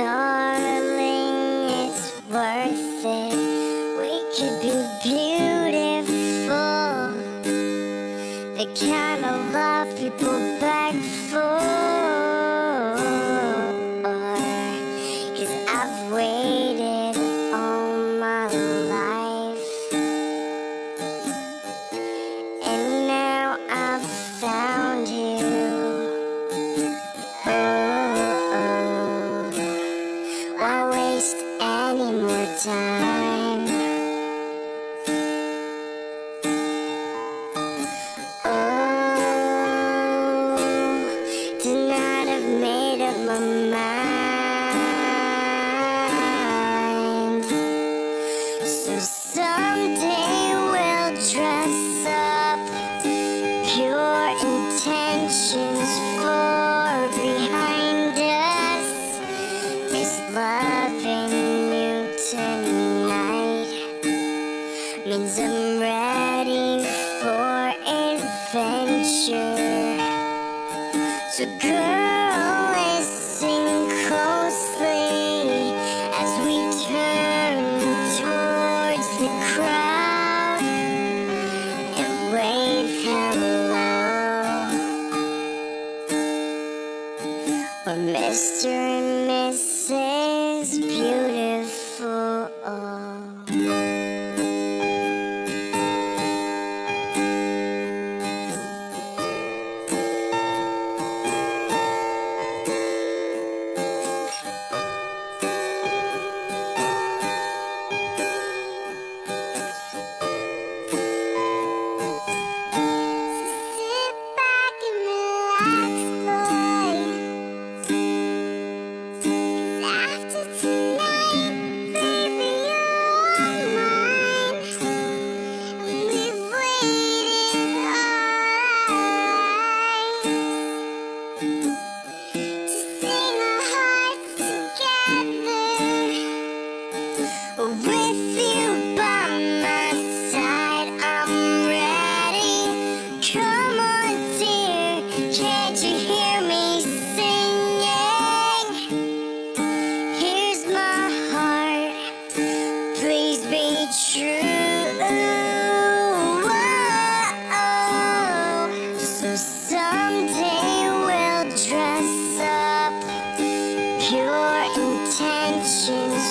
darling, it's worth it. We could be beautiful, the kind of love people beg for. 'Cause I've waited all my life, and now I've found you. Why waste any more time? Tonight I've made up my mind. So someday we'll dress up, pure intentions for behind us. Is loving you tonight means I'm ready for adventure. So girl, listen closely as we turn towards the crowd and wave hello. We're Mr. and Mrs. Beautiful. Sit back and relax, boy. 'Cause after tonight, baby, you're mine. We've waited all to sing our hearts together. With you by my side, I'm ready. Come on, dear, can't you hear me singing? Here's my heart, please be true. So someday we'll dress up, pure intentions